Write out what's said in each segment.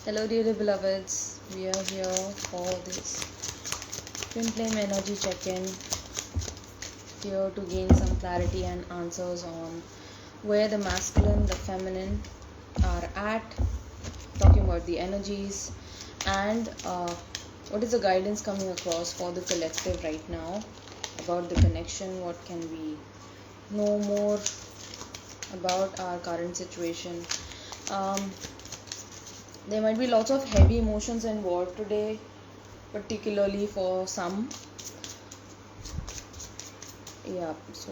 Hello, dearly beloveds. We are here for this Twinflame energy check-in, here to gain some clarity and answers on where the masculine, the feminine are at, talking about the energies, and what is the guidance coming across for the collective right now about the connection. What can we know more about our current situation? Um, there might be lots of heavy emotions involved today, particularly for some. Yeah, so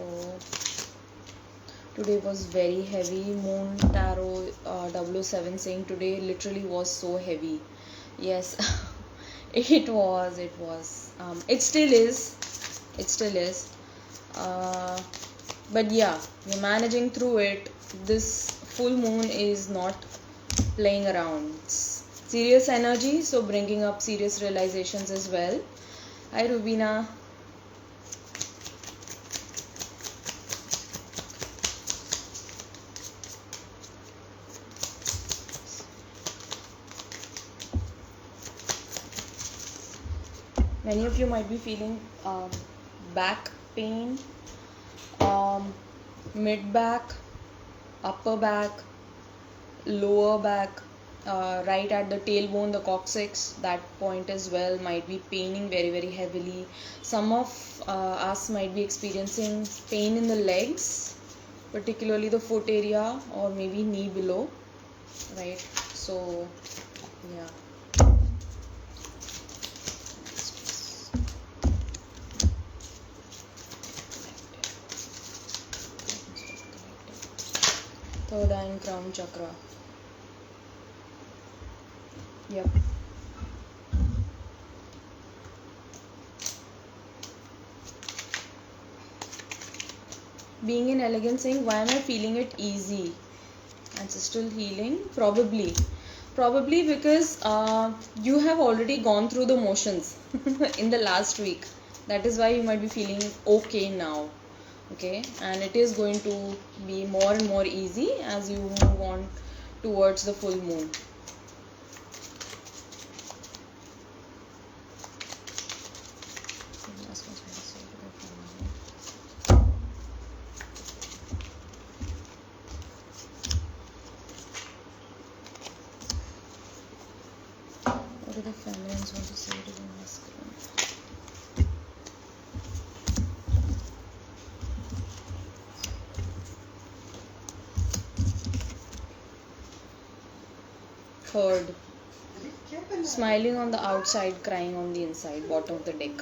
today was very heavy. Moon Tarot 007 saying today literally was so heavy. Yes, it was. It still is. It still is. Uh, but yeah, we're managing through it. This full moon is not playing around. It's serious energy, so bringing up serious realizations as well. Hi, Rubina. Many of you might be feeling back pain, mid back, upper back, lower back, right at the tailbone, the coccyx, that point as well might be paining very, very heavily. Some of us might be experiencing pain in the legs, particularly the foot area or maybe knee below, right? So, yeah. Third eye and crown chakra. Yep. Being in elegance saying, why am I feeling it easy? Ancestral healing? Probably because you have already gone through the motions in the last week. That is why you might be feeling okay now. Okay, and it is going to be more and more easy as you move on towards the full moon. What do the feminines want to say to the masculine? Third, smiling on the outside, crying on the inside, bottom of the deck.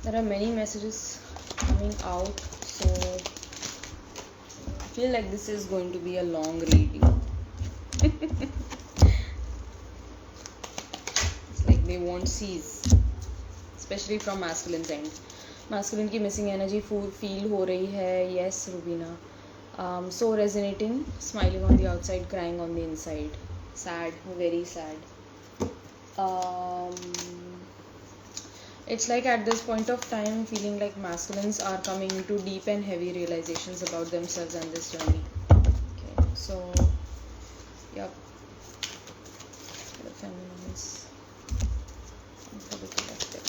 There are many messages coming out, so I feel like this is going to be a long reading. It's like they won't cease, especially from masculine's end. Masculine की missing energy feel हो रही है. Yes, Rubina. So resonating, smiling on the outside, crying on the inside. Sad, very sad. It's like at this point of time feeling like masculines are coming into deep and heavy realizations about themselves and this journey. Okay, so yep, the feminines for the collective.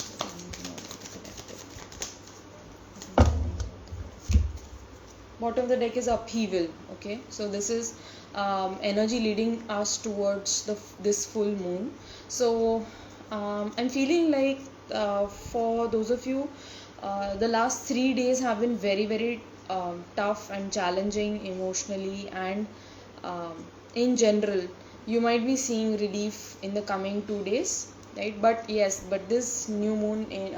Bottom of the deck is upheaval. Okay, so this is energy leading us towards this full moon. So I'm feeling like for those of you, the last 3 days have been very, very tough and challenging emotionally, and in general you might be seeing relief in the coming 2 days, right? But yes, but this new moon in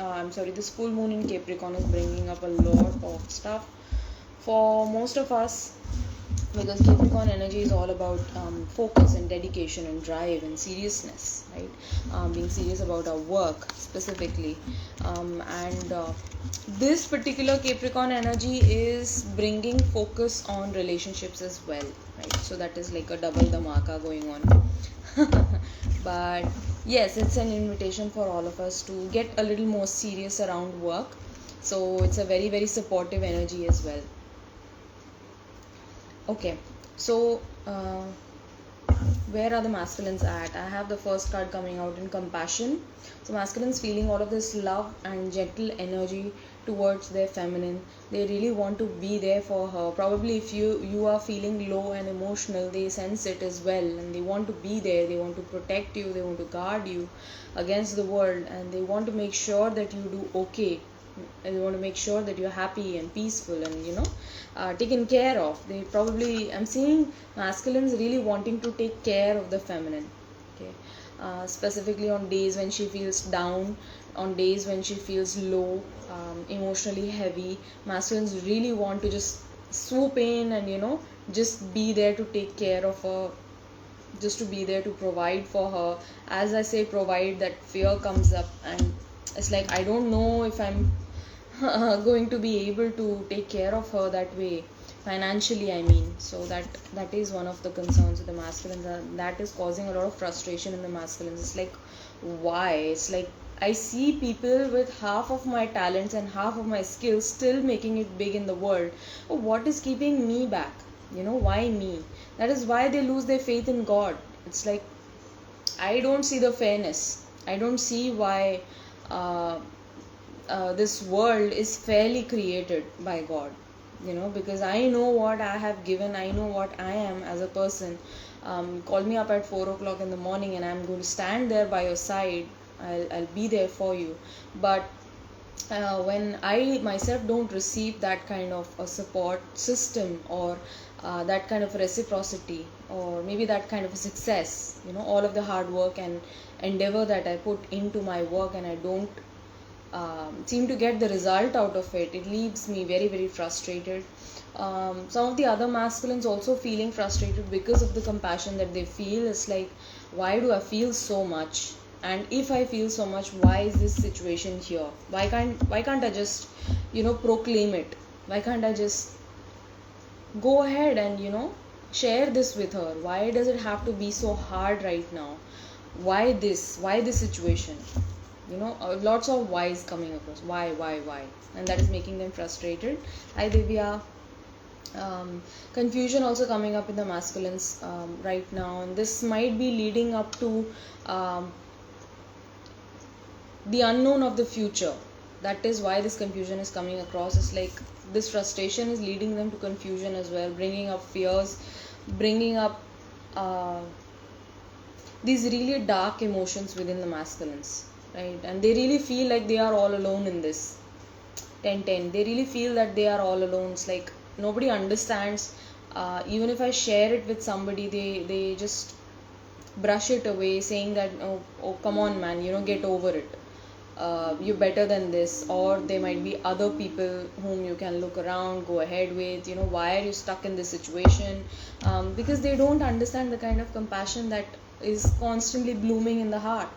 this full moon in Capricorn is bringing up a lot of stuff for most of us. because Capricorn energy is all about focus and dedication and drive and seriousness, right? Being serious about our work specifically, and this particular Capricorn energy is bringing focus on relationships as well, right? So that is like a double dhamaka going on. But yes, it's an invitation for all of us to get a little more serious around work. So it's a very, very supportive energy as well. Okay, so where are the masculines at? I have the first card coming out in compassion. So masculines feeling all of this love and gentle energy towards their feminine. They really want to be there for her. Probably if you are feeling low and emotional, they sense it as well, and they want to be there. They want to protect you, they want to guard you against the world, and they want to make sure that you do okay, and they want to make sure that you're happy and peaceful and taken care of. They probably, I'm seeing masculines really wanting to take care of the feminine. Okay, specifically on days when she feels down, on days when she feels low, emotionally heavy, masculines really want to just swoop in and just be there to take care of her, just to be there to provide for her. As I say provide, that fear comes up, and it's like I don't know if I'm going to be able to take care of her that way financially, I mean. So that is one of the concerns of the masculines, and that is causing a lot of frustration in the masculines. It's like, why? It's like I see people with half of my talents and half of my skills still making it big in the world. Oh, what is keeping me back? Why me? That is why they lose their faith in God. It's like I don't see the fairness. I don't see why this world is fairly created by God. Because I know what I have given, I know what I am as a person. Call me up at 4 o'clock in the morning and I'm going to stand there by your side. I'll be there for you. But when I myself don't receive that kind of a support system, or that kind of reciprocity, or maybe that kind of a success, all of the hard work and endeavor that I put into my work, and I don't seem to get the result out of it, it leaves me very, very frustrated. Some of the other masculines also feeling frustrated because of the compassion that they feel. It's like, why do I feel so much? And if I feel so much, why is this situation here? Why can't I just proclaim it? Why can't I just go ahead and share this with her? Why does it have to be so hard right now? Why this situation? Lots of whys coming across. Why? And that is making them frustrated. Hi Divya. Confusion also coming up in the masculines right now, and this might be leading up to the unknown of the future. That is why this confusion is coming across. It's like this frustration is leading them to confusion as well, bringing up fears, bringing up these really dark emotions within the masculines, right? And they really feel like they are all alone in this 10-10. They really feel that they are all alone. It's like nobody understands. Even if I share it with somebody, they just brush it away, saying that oh come on man, get over it. You're better than this. Or there might be other people whom you can look around, go ahead with. Why are you stuck in this situation? Because they don't understand the kind of compassion that is constantly blooming in the heart.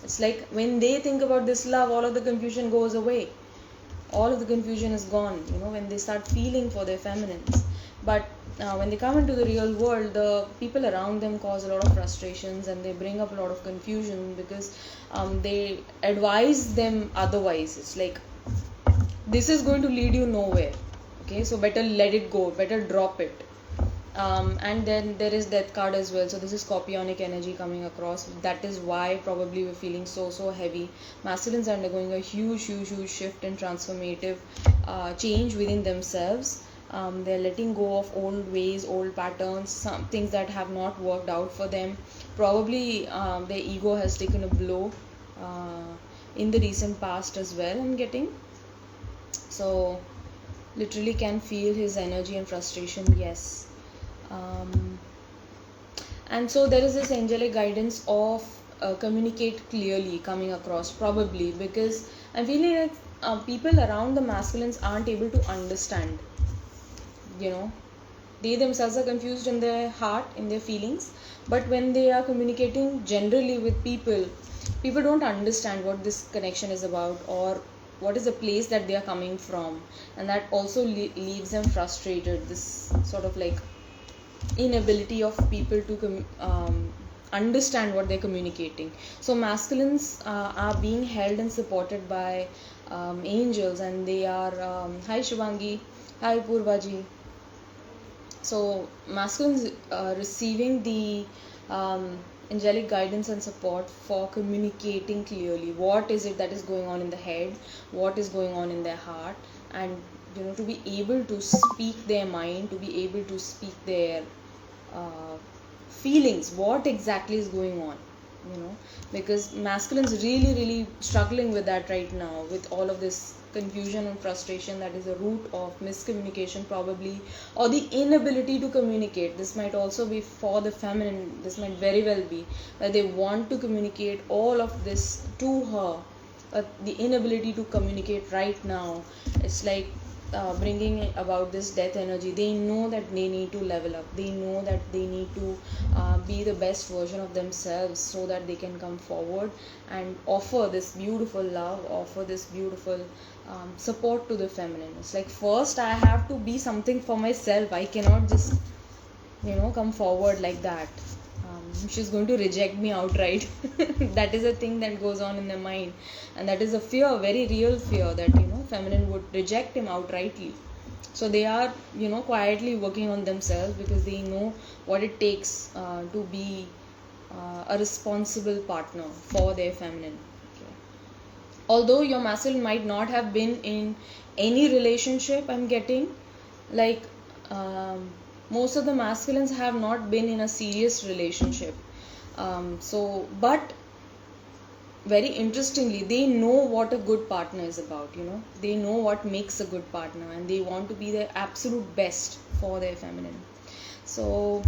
It's like when they think about this love, all of the confusion goes away. All of the confusion is gone, when they start feeling for their feminines. But when they come into the real world, the people around them cause a lot of frustrations, and they bring up a lot of confusion because they advise them otherwise. It's like, this is going to lead you nowhere. Okay, so better let it go, better drop it. And then there is death card as well. So this is scorpionic energy coming across. That is why probably we're feeling so heavy. Masculines are undergoing a huge shift and transformative change within themselves. They're letting go of old ways, old patterns, some things that have not worked out for them. Probably their ego has taken a blow in the recent past as well, I'm getting. So literally can feel his energy and frustration. Yes. And so there is this angelic guidance of communicate clearly coming across, probably because I'm feeling like people around the masculines aren't able to understand, you know they themselves are confused in their heart, in their feelings, but when they are communicating generally with people, people don't understand what this connection is about, or what is the place that they are coming from, and that also leaves them frustrated. This sort of like inability of people to understand what they're communicating. So masculines are being held and supported by angels, and they are hi Shivangi, hi Purvaji. So masculines receiving the angelic guidance and support for communicating clearly what is it that is going on in the head, what is going on in their heart, and to be able to speak their mind, to be able to speak their uh, feelings, what exactly is going on, because masculines really struggling with that right now, with all of this confusion and frustration that is the root of miscommunication probably, or the inability to communicate. This might also be for the feminine, this might very well be that they want to communicate all of this to her, but the inability to communicate right now, it's like bringing about this death energy. They know that they need to level up, they know that they need to be the best version of themselves, so that they can come forward and offer this beautiful love, offer this beautiful support to the feminine. It's like, first I have to be something for myself, I cannot just come forward like that. She's going to reject me outright. That is a thing that goes on in their mind, and that is a fear, a very real fear, that feminine would reject him outrightly. So they are quietly working on themselves, because they know what it takes to be a responsible partner for their feminine. Okay. Although your masculine might not have been in any relationship, I'm getting like most of the masculines have not been in a serious relationship. But very interestingly, they know what a good partner is about. They know what makes a good partner, and they want to be their absolute best for their feminine. So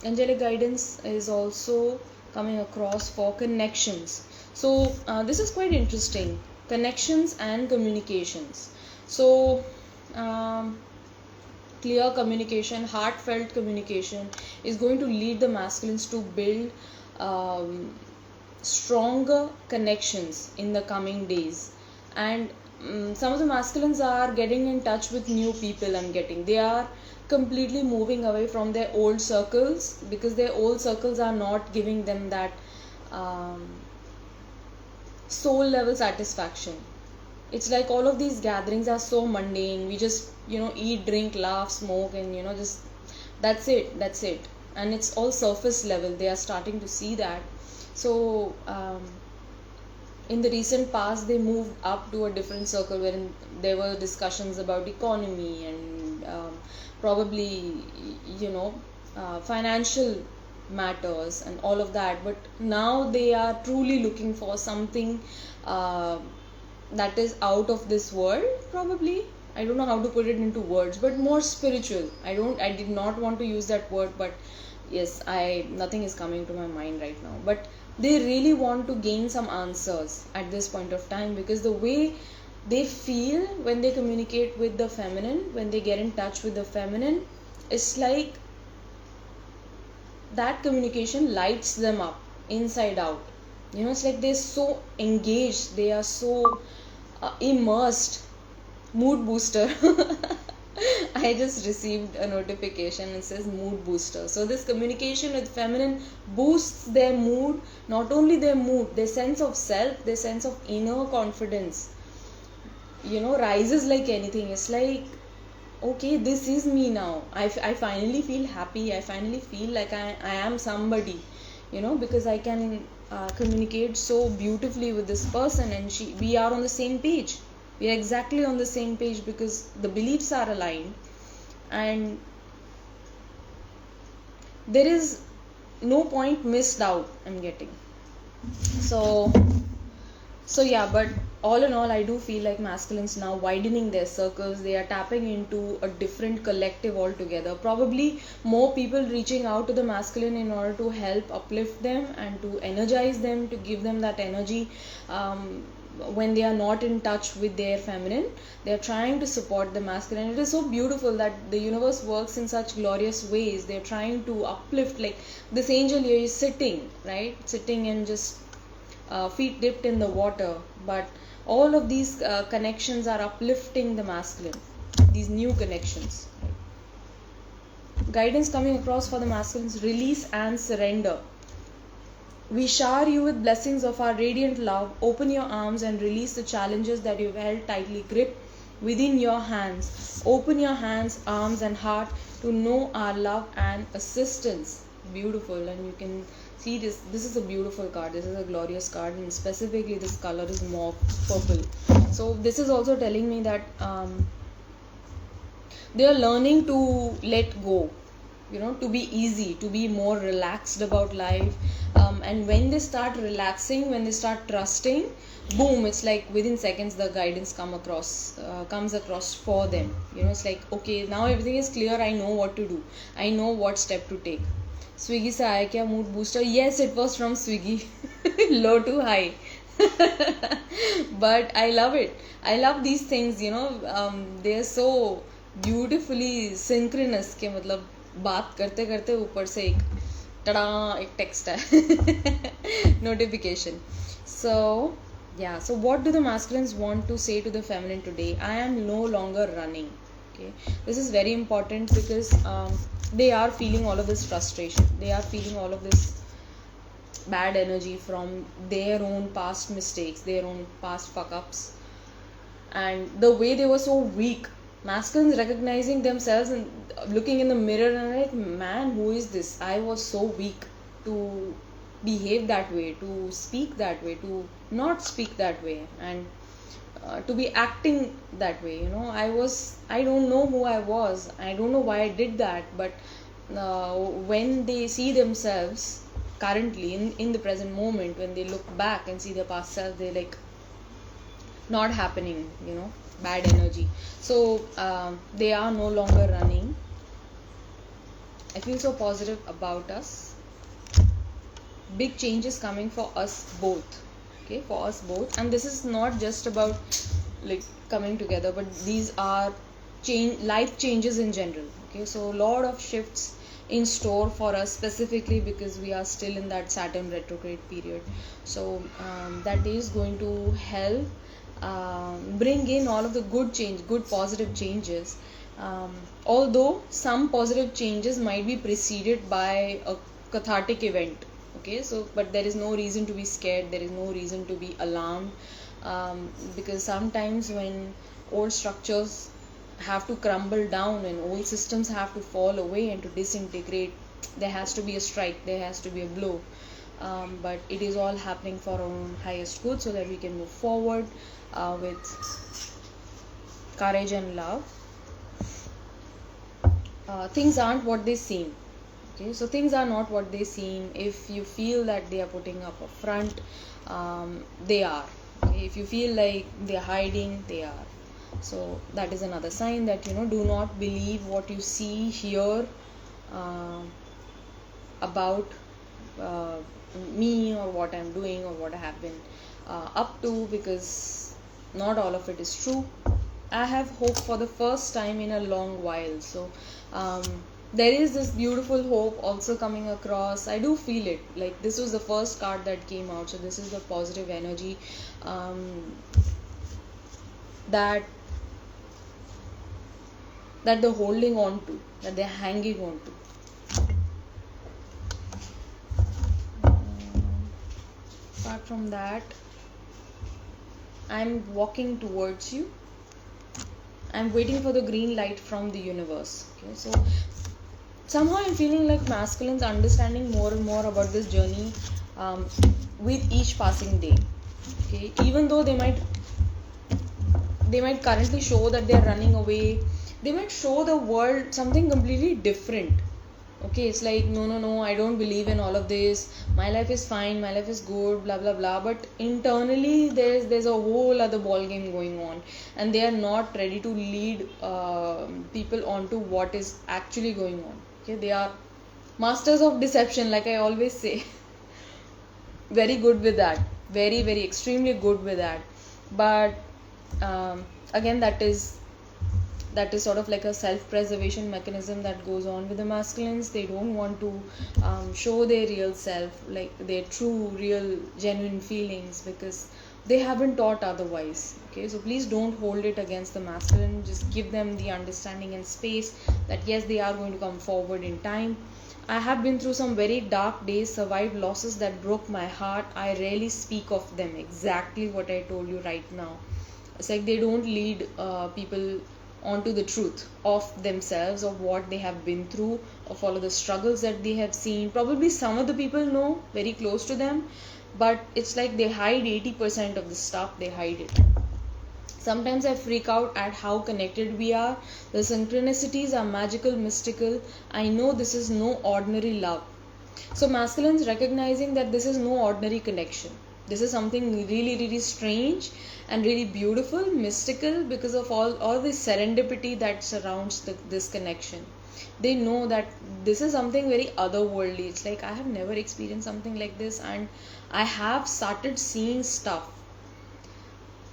angelic guidance is also coming across for connections. So this is quite interesting, connections and communications. So clear communication, heartfelt communication is going to lead the masculines to build stronger connections in the coming days. And some of the masculines are getting in touch with new people. I'm getting they are completely moving away from their old circles, because their old circles are not giving them that soul level satisfaction. It's like all of these gatherings are so mundane. We just eat, drink, laugh, smoke, and just that's it, and it's all surface level. They are starting to see that. So in the recent past, they moved up to a different circle, wherein there were discussions about economy and probably financial matters and all of that. But now they are truly looking for something that is out of this world, probably. I don't know how to put it into words, but more spiritual. I did not want to use that word, but yes, nothing is coming to my mind right now. But they really want to gain some answers at this point of time, because the way they feel when they communicate with the feminine, when they get in touch with the feminine, it's like that communication lights them up inside out. It's like they're so engaged, they are so immersed. Mood booster. I just received a notification, it says mood booster. So this communication with feminine boosts their mood, not only their mood, their sense of self, their sense of inner confidence rises like anything. It's like, okay, this is me now. I finally feel happy, I finally feel like I am somebody, because I can communicate so beautifully with this person, and we are on the same page. We are exactly on the same page, because the beliefs are aligned, and there is no point missed out, I'm getting. So yeah, but all in all, I do feel like masculines now widening their circles. They are tapping into a different collective altogether. Probably more people reaching out to the masculine in order to help uplift them and to energize them, to give them that energy. when they are not in touch with their feminine, they are trying to support the masculine. It is so beautiful that the universe works in such glorious ways. They are trying to uplift, like this angel here is sitting, right, sitting and just feet dipped in the water, but all of these connections are uplifting the masculine, these new connections. Guidance coming across for the masculines: release and surrender. We shower you with blessings of our radiant love. Open your arms and release the challenges that you've held tightly gripped within your hands. Open your hands, arms, and heart to know our love and assistance. Beautiful. And you can see this. This is a beautiful card. This is a glorious card, and specifically this color is more purple. So this is also telling me that they are learning to let go, to be easy, to be more relaxed about life. And when they start relaxing, when they start trusting, boom, it's like within seconds the guidance comes across for them. It's like, okay, now everything is clear. I know what to do. I know what step to take. Swiggy se aaya kya mood booster? Yes, it was from Swiggy. Low to high. But I love it. I love these things. They are so beautifully synchronous के मतलब बात करते करते ऊपर से एक text है notification. So what do the masculines want to say to the feminine today? I am no longer running. Okay, this is very important because they are feeling all of this frustration. They are feeling all of this bad energy from their own past mistakes, their own past fuck ups, and the way they were so weak. Masculines recognizing themselves and looking in the mirror and like, man, who is this? I was so weak to behave that way, to speak that way, to not speak that way, and to be acting that way. I don't know who I was. I don't know why I did that. But when they see themselves currently in the present moment, when they look back and see their past self, they're like, not happening, bad energy. So they are no longer running. I feel so positive about us. Big changes coming for us both. Okay, for us both. And this is not just about like coming together, but these are life changes in general. Okay, so a lot of shifts in store for us, specifically because we are still in that Saturn retrograde period. So that is going to help bring in all of the good positive changes. Although some positive changes might be preceded by a cathartic event. Okay, so but there is no reason to be scared, there is no reason to be alarmed, because sometimes when old structures have to crumble down and old systems have to fall away and to disintegrate, there has to be a strike, there has to be a blow. But it is all happening for our own highest good, so that we can move forward with courage and love. Things aren't what they seem. Okay, so things are not what they seem. If you feel that they are putting up a front, they are. Okay, if you feel like they are hiding, they are. So that is another sign that do not believe what you see, hear about me or what I'm doing or what I have been up to, because not all of it is true. I have hope for the first time in a long while. So there is this beautiful hope also coming across. I do feel it. Like this was the first card that came out. So this is the positive energy that they're holding on to, that they're hanging on to. Apart from that, I'm walking towards you. I'm waiting for the green light from the universe. Okay, so somehow I'm feeling like masculines understanding more and more about this journey with each passing day. Okay, even though they might currently show that they're running away, they might show the world something completely different. Okay, it's like no, I don't believe in all of this, my life is fine, my life is good, blah blah blah, but internally there's a whole other ball game going on, and they are not ready to lead people onto what is actually going on. Okay, they are masters of deception, like I always say. Very good with that, very extremely good with that. but again, that is sort of like a self-preservation mechanism that goes on with the masculines. They don't want to show their real self, like their true, real, genuine feelings, because they haven't taught otherwise. Okay, so please don't hold it against the masculine. Just give them the understanding and space that yes, they are going to come forward in time. I have been through some very dark days, survived losses that broke my heart. I rarely speak of them. Exactly what I told you right now. It's like they don't lead people onto the truth of themselves, of what they have been through, of all of the struggles that they have seen. Probably some of the people know very close to them, but it's like they hide 80% of the stuff, they hide it. Sometimes I freak out at how connected we are. The synchronicities are magical, mystical. I know this is no ordinary love. So masculines recognizing that this is no ordinary connection. This is something really, really strange and really beautiful, mystical, because of all the serendipity that surrounds this connection. They know that this is something very otherworldly. It's like I have never experienced something like this, and I have started seeing stuff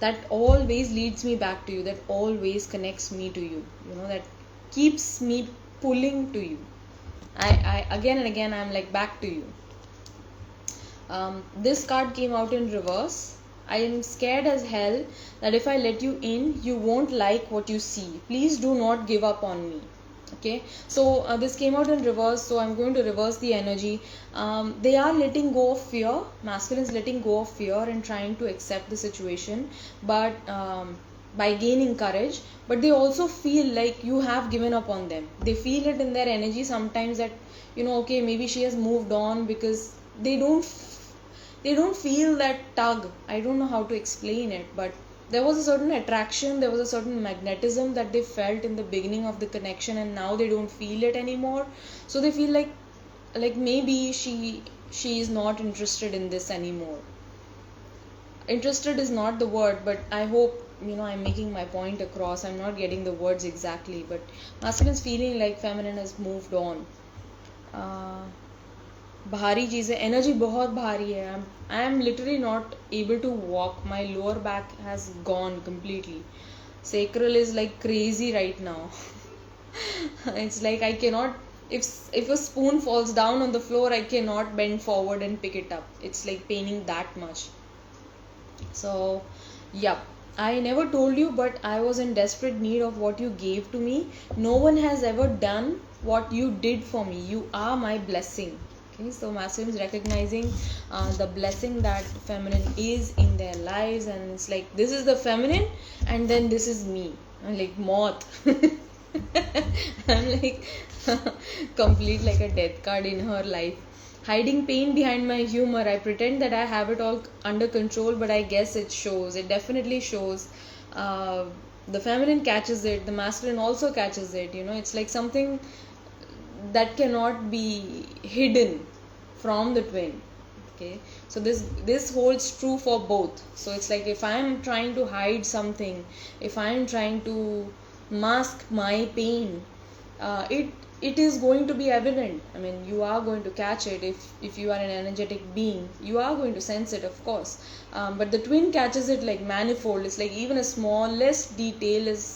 that always leads me back to you, that always connects me to you, that keeps me pulling to you. I again and again I'm like back to you. This card came out in reverse. I am scared as hell that if I let you in, you won't like what you see. Please do not give up on me. Okay, so this came out in reverse, so I'm going to reverse the energy. They are letting go of fear. Masculine is letting go of fear and trying to accept the situation, but by gaining courage. But they also feel like you have given up on them. They feel it in their energy sometimes that okay, maybe she has moved on, because they don't feel that tug. I don't know how to explain it, but there was a certain attraction, there was a certain magnetism that they felt in the beginning of the connection, and now they don't feel it anymore. So they feel like maybe she is not interested in this anymore. Interested is not the word, but I hope I'm making my point across. I'm not getting the words exactly, but masculine is feeling like feminine has moved on. भारी चीज़ है, energy बहुत भारी है. I am literally not able to walk. My lower back has gone completely. Sacral is like crazy right now. It's like I cannot, if a spoon falls down on the floor, I cannot bend forward and pick it up. It's like paining that much. So yeah, I never told you, but I was in desperate need of what you gave to me. No one has ever done what you did for me. You are my blessing. Okay, so masculine is recognizing the blessing that feminine is in their lives, and it's like this is the feminine, and then this is me. I'm like moth. I'm like complete like a death card in her life. Hiding pain behind my humor. I pretend that I have it all under control, but I guess it shows. It definitely shows. The feminine catches it. The masculine also catches it. It's like something that cannot be hidden from the twin. Okay, so this holds true for both. So it's like if I am trying to hide something, if I am trying to mask my pain, it is going to be evident. I mean, you are going to catch it. If you are an energetic being, you are going to sense it, of course. But the twin catches it like manifold. It's like even a smallest detail is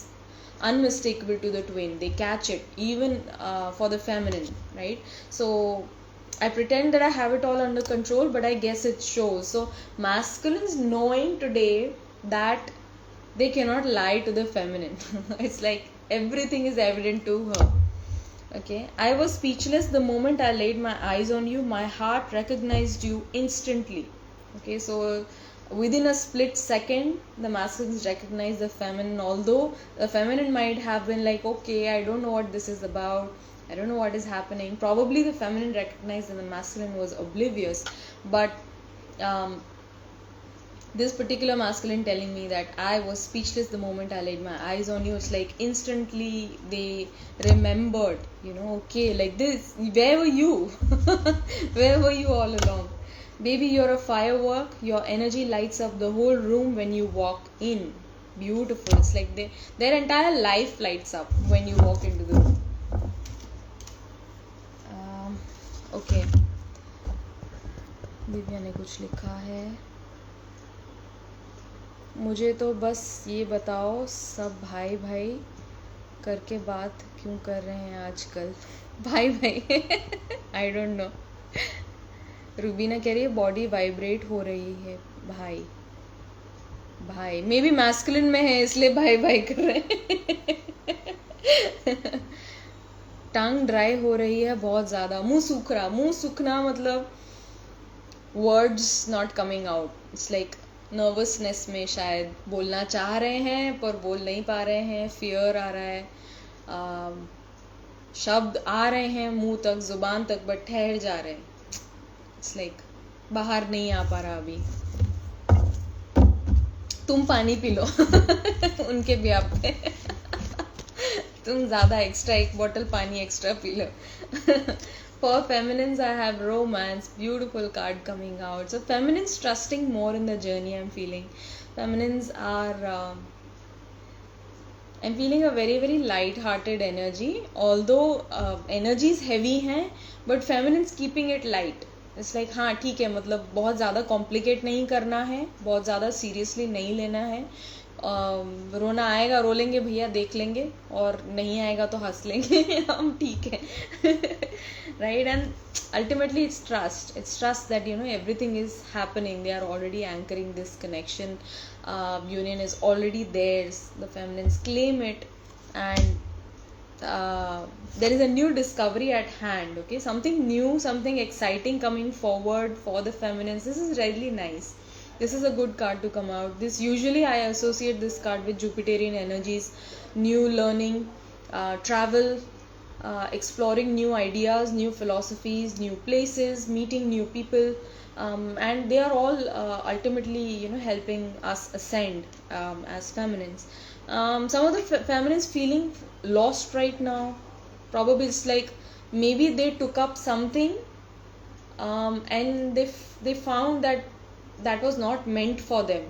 unmistakable to the twin. They catch it even for the feminine, right? So I pretend that I have it all under control, but I guess it shows. So masculines knowing today that they cannot lie to the feminine. It's like everything is evident to her. Okay, I was speechless the moment I laid my eyes on you. My heart recognized you instantly. Okay, so within a split second, the masculines recognize the feminine, although the feminine might have been like, okay, I don't know what this is about, I don't know what is happening. Probably the feminine recognized and the masculine was oblivious. But this particular masculine telling me that I was speechless the moment I laid my eyes on you. It's like instantly they remembered, okay, like this, where were you? Where were you all along? Baby, you're a firework. Your energy lights up the whole room when you walk in. Beautiful. It's like their entire life lights up when you walk into the room. Okay, Divya ने कुछ लिखा है. मुझे तो बस ये बताओ, सब भाई भाई करके बात क्यों कर रहे हैं आजकल? भाई भाई आई डोंट नो। रूबीना कह रही है बॉडी वाइब्रेट हो रही है। भाई भाई मे बी मैस्कुलिन में है इसलिए भाई भाई कर रहे हैं। टंग ड्राई हो रही है बहुत ज़्यादा, मुंह सूखना मतलब words not coming out. It's like nervousness में शायद बोलना चाह रहे हैं पर बोल नहीं पा रहे हैं, फियर आ रहा है, शब्द आ रहे हैं मुंह तक, जुबान तक, बट ठहर जा रहे हैं। इट्स लाइक बाहर नहीं आ पा रहा अभी। तुम पानी पी लो उनके भी आप पे तुम ज़्यादा एक्स्ट्रा एक बॉटल पानी extra P low. For feminines, I have romance, beautiful card coming out. So feminines trusting more in the journey, I'm feeling. Feminines are, I'm feeling a very, very light-hearted energy. Although energies heavy हैं, but feminines keeping it light. It's like हाँ ठीक है, मतलब बहुत ज़्यादा complicate नहीं करना है, बहुत ज़्यादा सीरियसली नहीं लेना है। रोना आएगा रो लेंगे भैया, देख लेंगे, और नहीं आएगा तो हंस लेंगे हम, ठीक है। Right? And ultimately it's trust that everything is happening. They are already anchoring this connection. Union is already theirs. The feminines claim it, and there is a new discovery at hand. Okay, something new, something exciting coming forward for the feminines. This is really nice. This is a good card to come out. This usually I associate this card with Jupiterian energies, new learning, travel, exploring new ideas, new philosophies, new places, meeting new people, and they are all ultimately helping us ascend as feminines. Some of the feminines feeling lost right now. Probably it's like maybe they took up something, and they found that was not meant for them,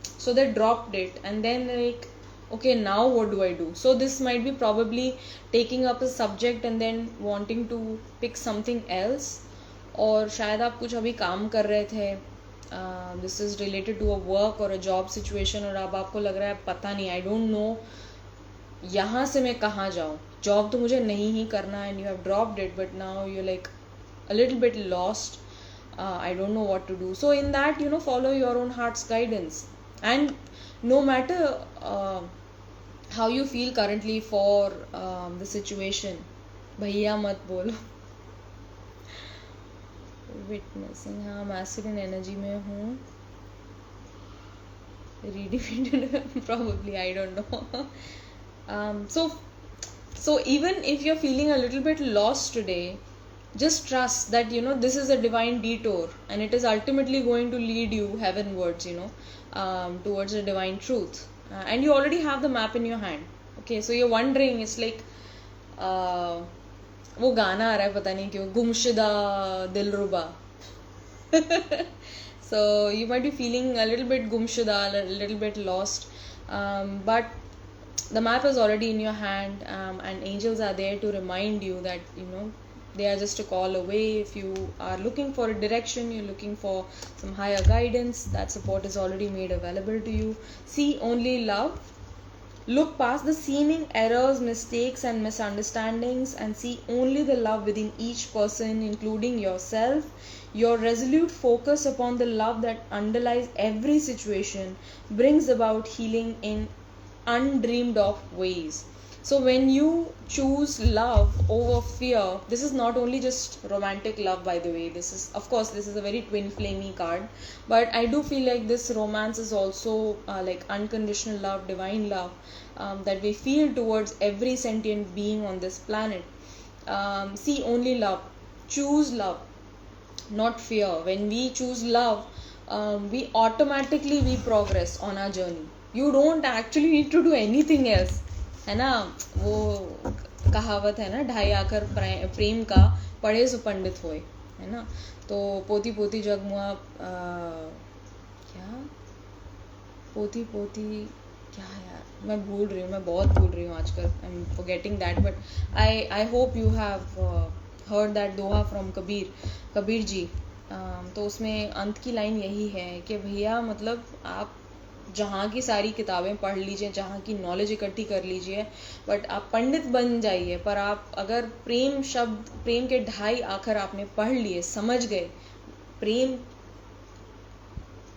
so they dropped it, and then like, okay, now what do I do? So this might be probably taking up a subject and then wanting to pick something else, और शायद आप कुछ अभी काम कर रहे थे, this is related to a work और अ जॉब सिचुएशन, और अब आपको लग रहा है पता नहीं, आई डोंट नो यहाँ से मैं कहाँ जाऊँ, जॉब तो मुझे नहीं ही करना, and you have dropped it, but now you like a little bit lost. I don't know what to do. So in that, follow your own heart's guidance, and no matter how you feel currently for the situation, भैया मत बोलो। Witnessing, हाँ masculine energy में हूँ, reading probably, I don't know. So even if you're feeling a little bit lost today, just trust that this is a divine detour, and it is ultimately going to lead you heavenwards, towards a divine truth, and you already have the map in your hand. Okay, so you're wondering, it's like वो गाना आ रहा है पता नहीं क्यों, गुमशुदा दिलरुबा। So you might be feeling a little bit gumshuda, a little bit lost, but the map is already in your hand, and angels are there to remind you that they are just a call away. If you are looking for a direction, you're looking for some higher guidance, that support is already made available to you. See only love. Look past the seeming errors, mistakes, and misunderstandings, and see only the love within each person, including yourself. Your resolute focus upon the love that underlies every situation brings about healing in undreamed of ways. So when you choose love over fear, this is not only just romantic love, by the way. This is, of course, this is a very twin flamey card, but I do feel like this romance is also like unconditional love, divine love, that we feel towards every sentient being on this planet. See only love. Choose love, not fear. When we choose love, we automatically progress on our journey. You don't actually need to do anything else, है ना? वो कहावत है ना, ढाई आकर प्रेम का पढ़े सो पंडित होए, है ना? तो पोती पोती जगमुआ, क्या पोती पोती, क्या यार, मैं भूल रही हूँ, मैं बहुत भूल रही हूँ आजकल, I am forgetting that, but I hope you have heard that doha from Kabir ji. तो उसमें अंत की लाइन यही है कि भैया मतलब आप जहाँ की सारी किताबें पढ़ लीजिए, जहाँ की नॉलेज इकट्ठी कर लीजिए, बट आप पंडित बन जाइए, पर आप अगर प्रेम शब्द, प्रेम के ढाई अक्षर आपने पढ़ लिए, समझ गए प्रेम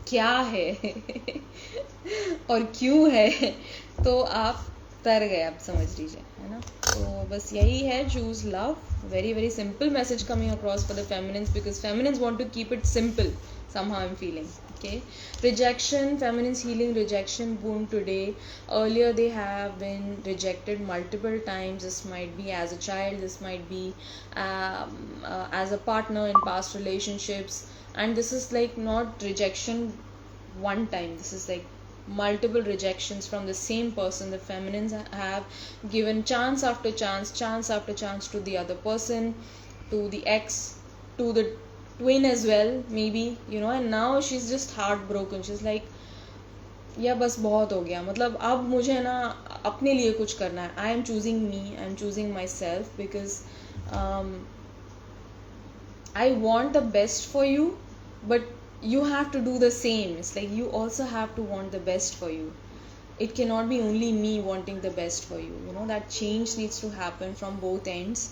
क्या है और क्यों है, तो आप तर गए, आप समझ लीजिए, है ना। तो बस यही है, choose love. Very very simple message coming across for the feminines, because feminines want to keep it simple. Somehow I'm feeling. Okay. Rejection, feminines healing rejection wound today. Earlier they have been rejected multiple times. This might be as a child, this might be as a partner in past relationships, and this is like not rejection one time, this is like multiple rejections from the same person. The feminines have given chance after chance, chance after chance to the other person, to the ex, to the twin as well, maybe, and now she's just heartbroken. She's like, या बस बहुत हो गया, मतलब अब मुझे ना अपने लिए कुछ करना है. I am choosing me, I am choosing my self, because I want the best for you, but you have to do the same. It's like you also have to want the best for you. It cannot be only me wanting the best for you. That change needs to happen from both ends.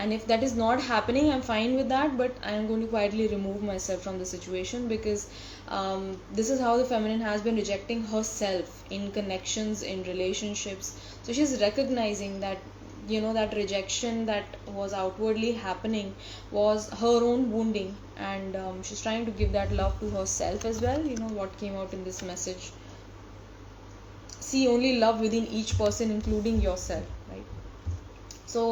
And if that is not happening, I'm fine with that, but I am going to quietly remove myself from the situation, because this is how the feminine has been rejecting herself in connections, in relationships. So she's recognizing that that rejection that was outwardly happening was her own wounding, and she's trying to give that love to herself as well. What came out in this message: see only love within each person, including yourself, right? So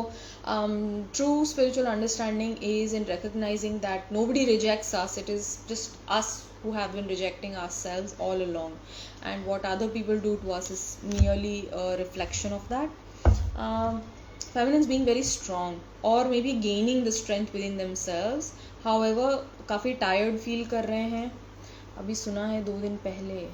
true spiritual understanding is in recognizing that nobody rejects us. It is just us who have been rejecting ourselves all along, and what other people do to us is merely a reflection of that. Feminines being very strong, or maybe gaining the strength within themselves. However, काफ़ी tired feel कर रहे हैं. अभी सुना है 2 दिन पहले.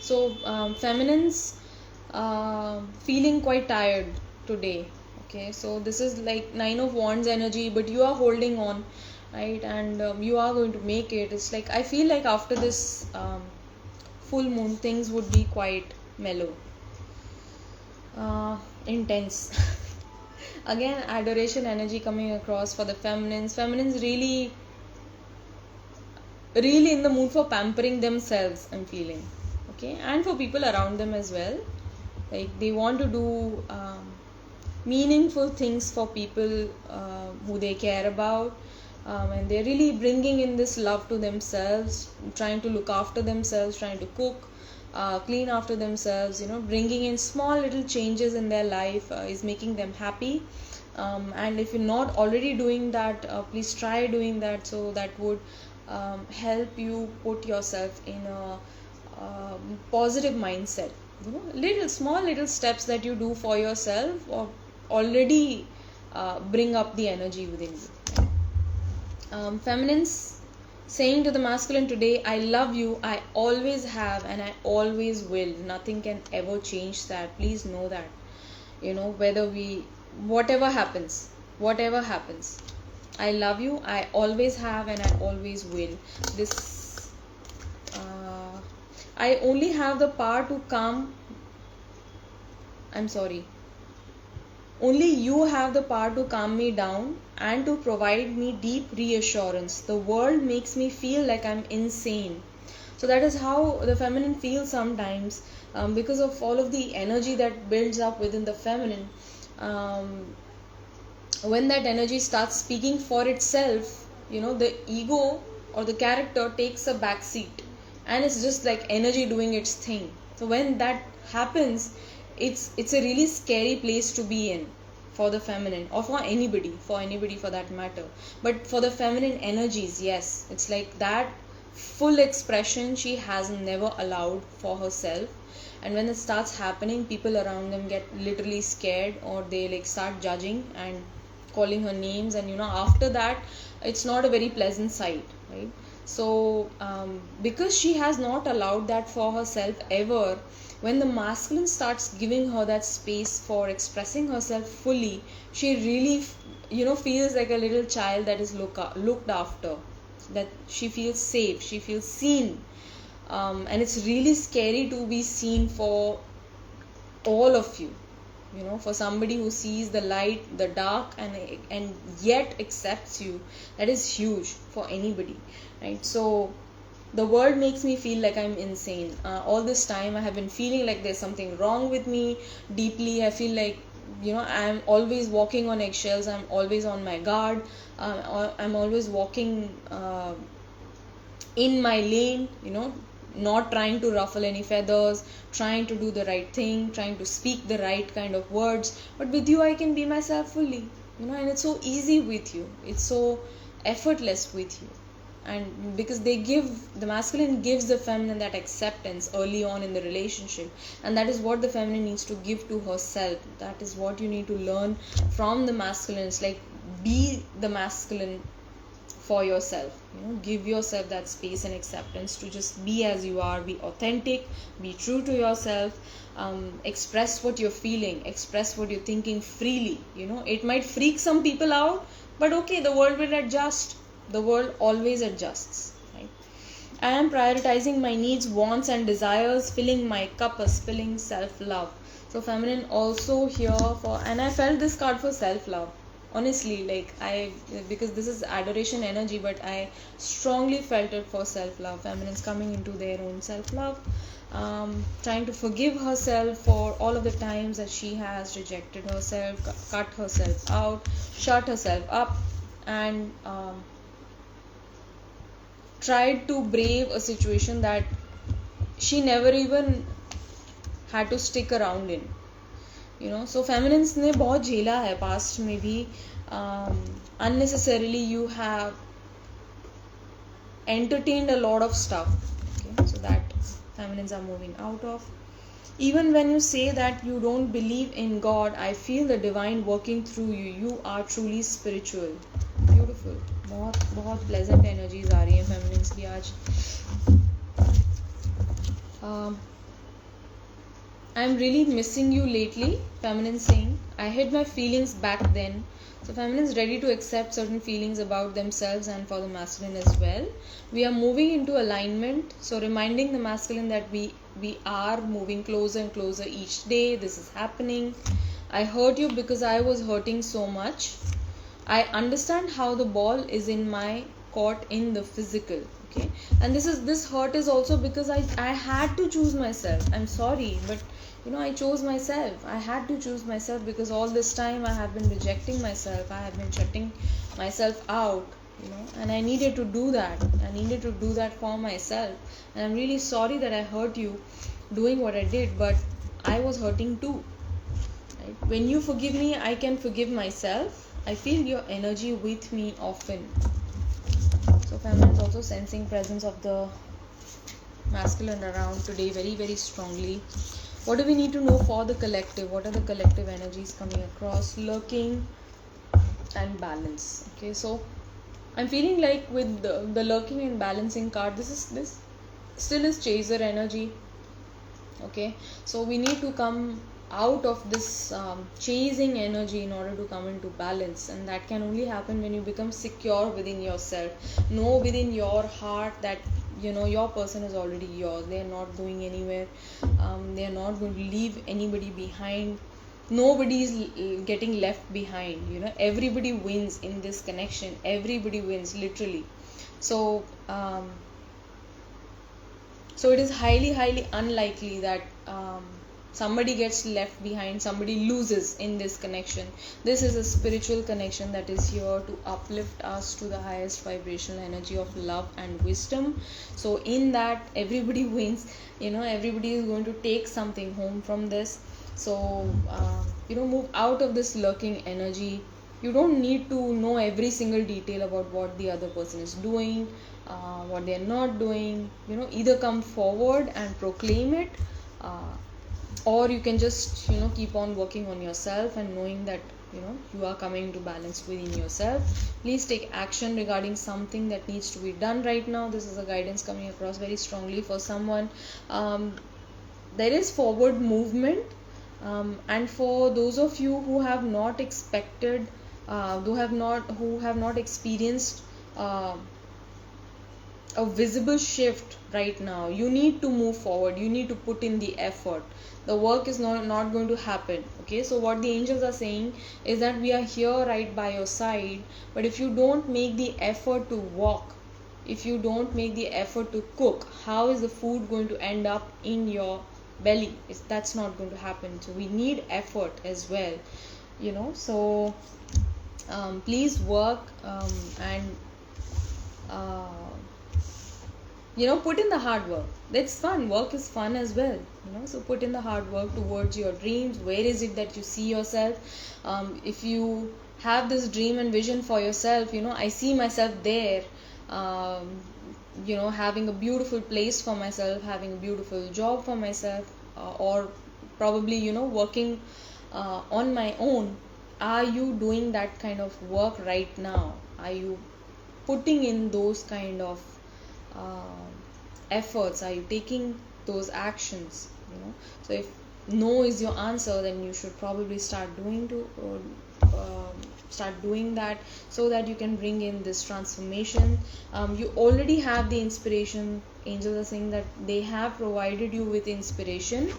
So feminines feeling quite tired today. Okay, so this is like 9 of Wands energy, but you are holding on, right? And you are going to make it. It's like I feel like after this full moon, things would be quite mellow, intense. Again, adoration energy coming across for the feminines. Feminines really in the mood for pampering themselves, I'm feeling. Okay, and for people around them as well. Like they want to do meaningful things for people who they care about. And they're really bringing in this love to themselves, trying to look after themselves, trying to cook, clean after themselves, bringing in small little changes in their life is making them happy. And if you're not already doing that, please try doing that, so that would help you put yourself in a positive mindset. Small little steps that you do for yourself or already bring up the energy within you. Feminines saying to the masculine today, I love you, I always have, and I always will. Nothing can ever change that. Please know that. Whatever happens, I love you, I always have, and I always will. This, I only have the power to calm. I'm sorry. Only you have the power to calm me down and to provide me deep reassurance. The world makes me feel like I'm insane. So that is how the feminine feels sometimes, because of all of the energy that builds up within the feminine. When that energy starts speaking for itself, the ego or the character takes a back seat, and it's just like energy doing its thing. So when that happens, it's a really scary place to be in for the feminine, or for anybody for that matter. But for the feminine energies, yes, it's like that full expression she has never allowed for herself. And when it starts happening, people around them get literally scared, or they like start judging and calling her names, and after that it's not a very pleasant sight, right? So because she has not allowed that for herself ever, when the masculine starts giving her that space for expressing herself fully, she really feels like a little child that is looked after, that she feels safe, she feels seen. And it's really scary to be seen for all of you, for somebody who sees the light, the dark, and yet accepts you. That is huge for anybody, right? So the world makes me feel like I'm insane. All this time I have been feeling like there's something wrong with me deeply. I feel like I'm always walking on eggshells, I'm always on my guard, I'm always walking in my lane, not trying to ruffle any feathers, trying to do the right thing, trying to speak the right kind of words. But with you, I can be myself fully, and it's so easy with you, it's so effortless with you. And because the masculine gives the feminine that acceptance early on in the relationship, and that is what the feminine needs to give to herself. That is what you need to learn from the masculine. It's like, be the masculine for yourself, give yourself that space and acceptance to just be as you are, be authentic, be true to yourself. Express what you're feeling, express what you're thinking freely. It might freak some people out, but okay, the world will adjust. The world always adjusts, right? I am prioritizing my needs, wants, and desires, filling my cup, spilling self-love. So feminine also here for, and I felt this card for self-love. Honestly, like because this is adoration energy, but I strongly felt it for self-love. Feminine's coming into their own self-love, trying to forgive herself for all of the times that she has rejected herself, cut herself out, shut herself up, and tried to brave a situation that she never even had to stick around in. So feminines ने बहुत झेला है past में भी. Unnecessarily you have entertained a lot of stuff, okay? So that feminines are moving out of. Even when you say that you don't believe in God, I feel the divine working through you. You are truly spiritual. Beautiful. बहुत बहुत pleasant energies आ रही हैं feminines की आज. I'm really missing you lately, feminine saying. I hid my feelings back then. So feminine is ready to accept certain feelings about themselves and for the masculine as well. We are moving into alignment. So reminding the masculine that we are moving closer and closer each day. This is happening. I hurt you because I was hurting so much. I understand how the ball is in my court in the physical. Okay, and this hurt is also because I had to choose myself. I'm sorry, but I chose myself. I had to choose myself because all this time I have been rejecting myself. I have been shutting myself out, and I needed to do that. I needed to do that for myself. And I'm really sorry that I hurt you doing what I did, but I was hurting too. Right? When you forgive me, I can forgive myself. I feel your energy with me often. So feminine is also sensing presence of the masculine around today very, very strongly. What do we need to know for the collective? What are the collective energies coming across? Lurking and balance. Okay, so I'm feeling like with the lurking and balancing card, this still is chaser energy. Okay, so we need to come out of this chasing energy in order to come into balance, and that can only happen when you become secure within yourself. Know within your heart that your person is already yours. They are not going anywhere. They are not going to leave anybody behind. Nobody is getting left behind. Everybody wins in this connection. Everybody wins, literally. So so it is highly, highly unlikely that somebody gets left behind, somebody loses in this connection. This is a spiritual connection that is here to uplift us to the highest vibrational energy of love and wisdom. So in that, everybody wins. Everybody is going to take something home from this. So move out of this lurking energy. You don't need to know every single detail about what the other person is doing, what they are not doing. Either come forward and proclaim it, or you can just keep on working on yourself and knowing that you are coming into balance within yourself. Please take action regarding something that needs to be done right now. This is a guidance coming across very strongly for someone. There is forward movement, and for those of you who have not expected, who have not experienced a visible shift right now, you need to move forward, you need to put in the effort. The work is not going to happen. Okay, so what the angels are saying is that we are here right by your side, but if you don't make the effort to walk, if you don't make the effort to cook, how is the food going to end up in your belly? That's not going to happen. So we need effort as well, so please work, and uh, put in the hard work. That's fun. Work is fun as well, so put in the hard work towards your dreams. Where is it that you see yourself? If you have this dream and vision for yourself, I see myself there, having a beautiful place for myself, having a beautiful job for myself, or probably working on my own. Are you doing that kind of work right now? Are you putting in those kind of efforts? Are you taking those actions? So if no is your answer, then you should probably start doing that, so that you can bring in this transformation. You already have the inspiration. Angels are saying that they have provided you with inspiration,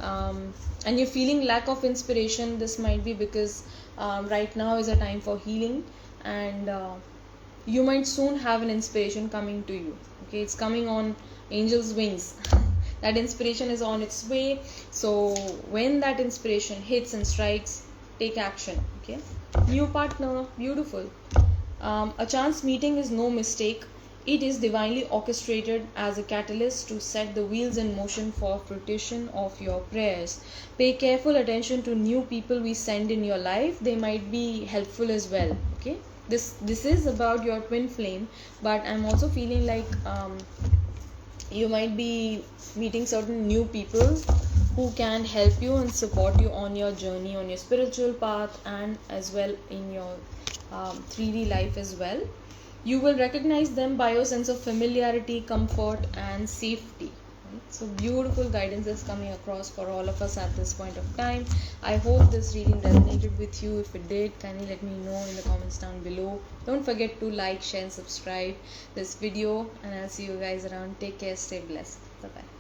and you're feeling lack of inspiration. This might be because right now is a time for healing, and you might soon have an inspiration coming to you. Okay, it's coming on angel's wings. That inspiration is on its way. So when that inspiration hits and strikes, take action. Okay, new partner, beautiful. A chance meeting is no mistake. It is divinely orchestrated as a catalyst to set the wheels in motion for fruition of your prayers. Pay careful attention to new people we send in your life. They might be helpful as well. Okay, this is about your twin flame, but I'm also feeling like you might be meeting certain new people who can help you and support you on your journey, on your spiritual path, and as well in your 3D life as well. You will recognize them by your sense of familiarity, comfort, and safety. So beautiful guidance is coming across for all of us at this point of time. I hope this reading resonated with you. If it did, kindly let me know in the comments down below. Don't forget to like, share, and subscribe this video, and I'll see you guys around. Take care, stay blessed. Bye bye.